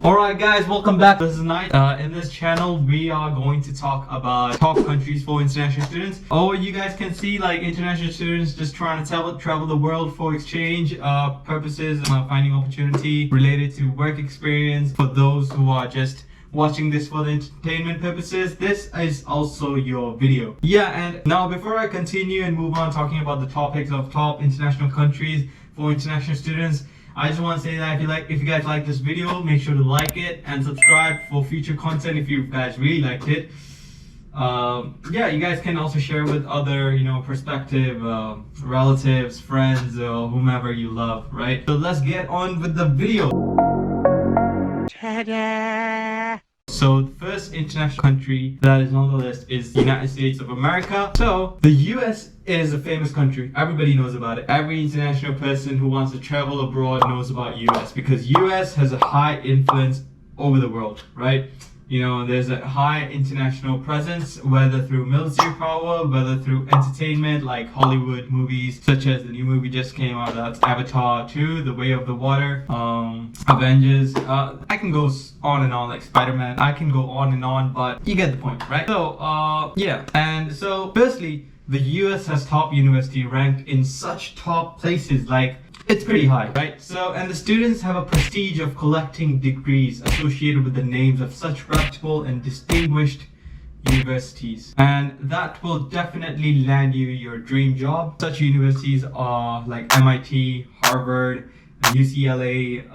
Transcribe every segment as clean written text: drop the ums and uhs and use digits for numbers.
Alright guys, welcome back. This is Night. In this channel, we are going to talk about top countries for international students. Or you guys can see like international students just trying to travel the world for exchange purposes, finding opportunity related to work experience. For those who are just watching this for the entertainment purposes, this is also your video. Yeah, and now before I continue and move on talking about the topics of top international countries for international students, I just want to say that if you guys like this video, make sure to like it and subscribe for future content if you guys really liked it. Yeah, you guys can also share with other, prospective relatives, friends, or whomever you love, right? So let's get on with the video. Ta-da! So the first international country that is on the list is the United States of America. So the US is a famous country. Everybody knows about it. Every international person who wants to travel abroad knows about US because US has a high influence over the world, right? There's a high international presence, whether through military power, whether through entertainment, like Hollywood movies, such as the new movie just came out, that's Avatar 2, The Way of the Water, Avengers. I can go on and on, like Spider-Man. I can go on and on, but you get the point, right? So, yeah. And so, firstly, the US has top university ranked in such top places, like it's pretty high, right? So, and the students have a prestige of collecting degrees associated with the names of such reputable and distinguished universities. And that will definitely land you your dream job. Such universities are like MIT, Harvard, UCLA,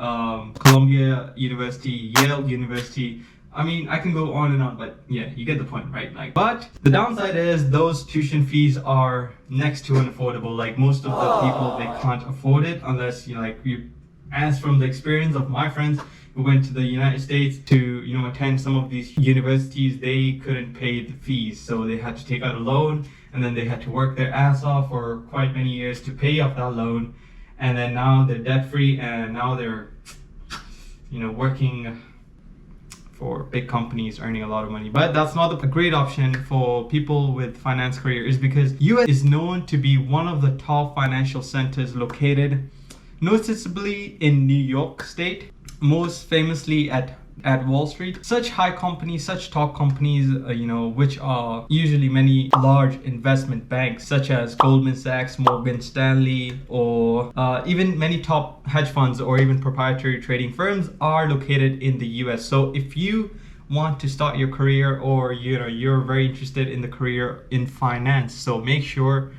Columbia University, Yale University. I mean, I can go on and on, but yeah, you get the point, right? But the downside is those tuition fees are next to unaffordable. Like most of the people, they can't afford it unless as from the experience of my friends who went to the United States to, attend some of these universities, they couldn't pay the fees. So they had to take out a loan and then they had to work their ass off for quite many years to pay off that loan. And then now they're debt free and now they're, working for big companies earning a lot of money. But that's not a great option for people with finance careers because US is known to be one of the top financial centers located noticeably in New York State, most famously at Wall Street. Such high companies, such top companies, which are usually many large investment banks such as Goldman Sachs, Morgan Stanley, or even many top hedge funds or even proprietary trading firms are located in the US. So if you want to start your career or you're very interested in the career in finance, so make sure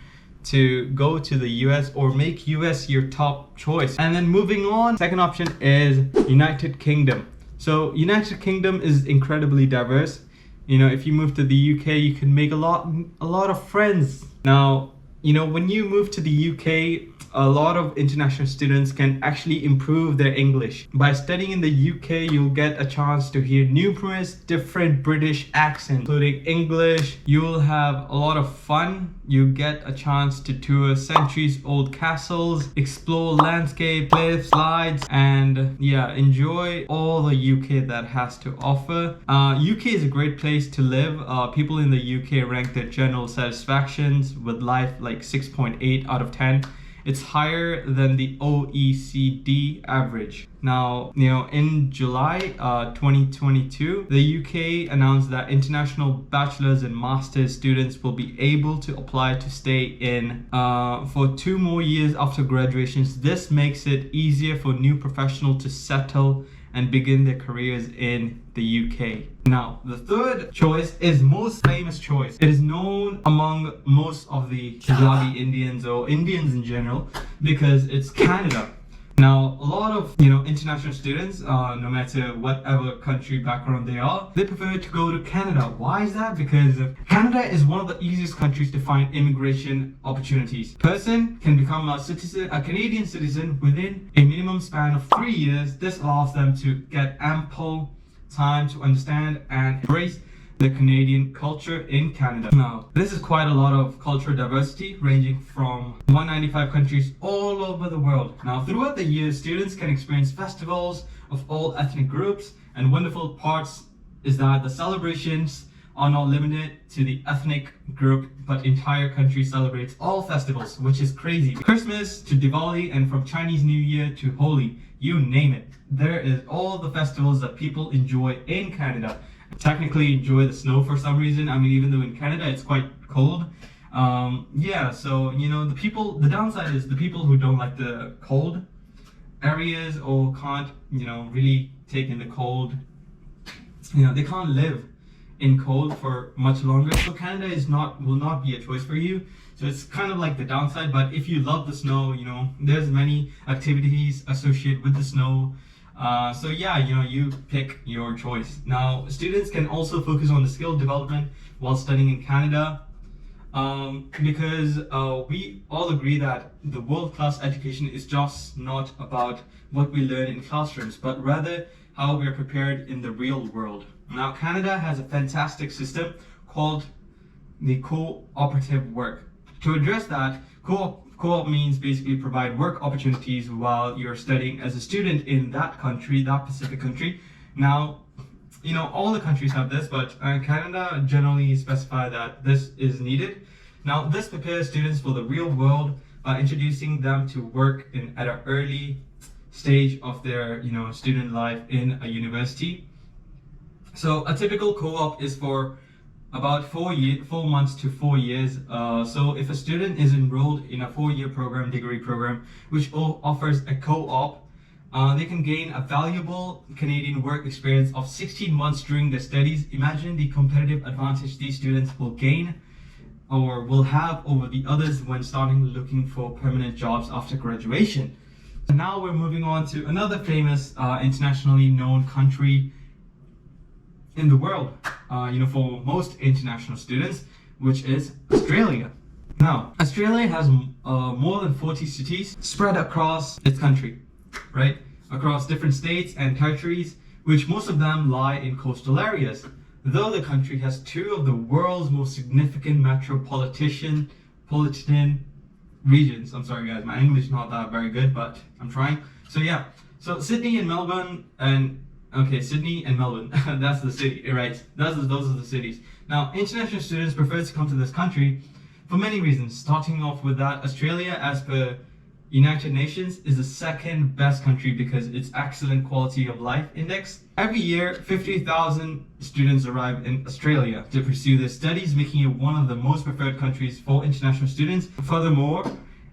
to go to the US or make US your top choice. And then moving on, second option is United Kingdom. So United Kingdom is incredibly diverse. If you move to the UK, you can make a lot of friends. Now, when you move to the UK, a lot of international students can actually improve their English. By studying in the UK, you'll get a chance to hear numerous different British accents, including English. You'll have a lot of fun. You get a chance to tour centuries-old castles, explore landscape, cliffs, slides, and yeah, enjoy all the UK that has to offer. UK is a great place to live. People in the UK rank their general satisfactions with life like 6.8 out of 10. It's higher than the OECD average. Now, in July 2022, the UK announced that international bachelors and master's students will be able to apply to stay in for 2 more years after graduation. This makes it easier for new professionals to settle and begin their careers in the UK. Now, the third choice is most famous choice. It is known among most of the Punjabi Indians or Indians in general because it's Canada. Now, a lot of international students, no matter whatever country background they are, they prefer to go to Canada. Why is that? Because Canada is one of the easiest countries to find immigration opportunities. Person can become a Canadian citizen within a minimum span of 3 years. This allows them to get ample time to understand and embrace the Canadian culture in Canada. Now, this is quite a lot of cultural diversity ranging from 195 countries all over the world. Now, throughout the year, students can experience festivals of all ethnic groups, and wonderful parts is that the celebrations are not limited to the ethnic group, but entire country celebrates all festivals, which is crazy. Christmas to Diwali and from Chinese New Year to Holi. you name it. There is all the festivals that people enjoy in Canada. Technically enjoy the snow for some reason. I mean, even though in Canada it's quite cold. Yeah, so the downside is the people who don't like the cold areas or can't really take in the cold, they can't live in cold for much longer. So Canada will not be a choice for you. So it's kind of like the downside. But if you love the snow, there's many activities associated with the snow. So yeah, you pick your choice. Now, students can also focus on the skill development while studying in Canada, because we all agree that the world-class education is just not about what we learn in classrooms, but rather how we are prepared in the real world. Now, Canada has a fantastic system called the cooperative work. To address that, co-op means basically provide work opportunities while you're studying as a student in that country, that specific country. Now, all the countries have this, but Canada generally specify that this is needed. Now, this prepares students for the real world by introducing them to work at an early stage of their student life in a university. So a typical co-op is for about 4 months to 4 years. So if a student is enrolled in a 4-year degree program, which offers a co-op, they can gain a valuable Canadian work experience of 16 months during their studies. Imagine the competitive advantage these students will gain or will have over the others when starting looking for permanent jobs after graduation. Now we're moving on to another famous internationally known country in the world, for most international students, which is Australia. Now, Australia has more than 40 cities spread across its country, right? Across different states and territories, which most of them lie in coastal areas. Though the country has 2 of the world's most significant metropolitan regions. I'm sorry guys, my English is not that very good, but I'm trying. So yeah, so Sydney and Melbourne Sydney and Melbourne, that's the city, right? Those are the cities. Now, international students prefer to come to this country for many reasons. Starting off with that, Australia, as per United Nations, is the second best country because its excellent quality of life index. Every year, 50,000 students arrive in Australia to pursue their studies, making it one of the most preferred countries for international students. Furthermore,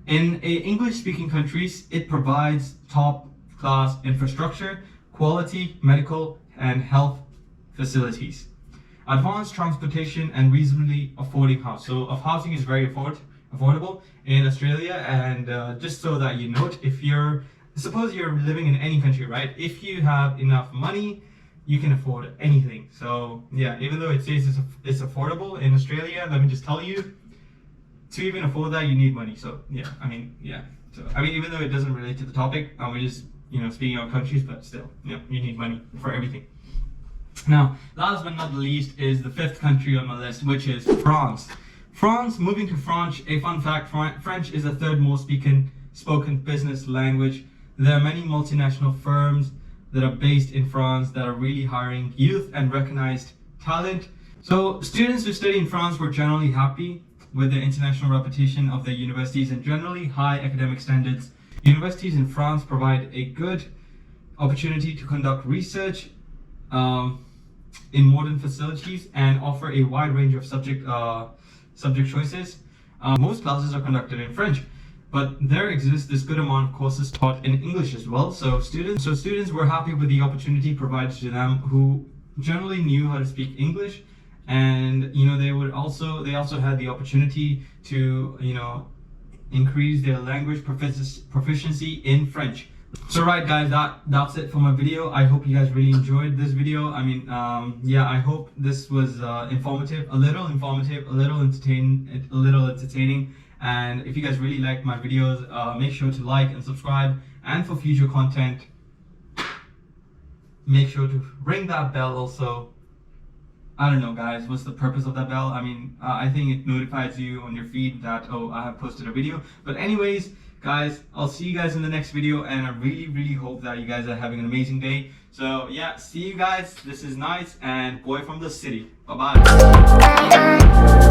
in English-speaking countries, it provides top-class infrastructure, quality medical and health facilities, advanced transportation, and reasonably affording house. So housing is very affordable in Australia. And just so that you note, suppose you're living in any country, right? If you have enough money, you can afford anything. So yeah, even though it says it's affordable in Australia, let me just tell you, to even afford that, you need money. So yeah, even though it doesn't relate to the topic, we're just speaking of countries, but still, you need money for everything. Now, last but not least is the 5th country on my list, which is France. Moving to France, a fun fact, French is the 3rd most spoken business language. There are many multinational firms that are based in France that are really hiring youth and recognized talent. So students who study in France were generally happy with the international reputation of their universities and generally high academic standards. Universities in France provide a good opportunity to conduct research in modern facilities and offer a wide range of subject choices. Most classes are conducted in French, but there exists this good amount of courses taught in English as well. So students were happy with the opportunity provided to them who generally knew how to speak English, and they also had the opportunity to increase their language proficiency in French. So right guys, that's it for my video. I hope you guys really enjoyed this video. I hope this was informative, a little entertaining. And if you guys really like my videos, make sure to like and subscribe. And for future content, make sure to ring that bell also. I don't know guys, what's the purpose of that bell? I think it notifies you on your feed that, oh, I have posted a video. But anyways, guys, I'll see you guys in the next video, and I really hope that you guys are having an amazing day. So yeah, see you guys. This is NitEz and Boy from the City. Bye bye.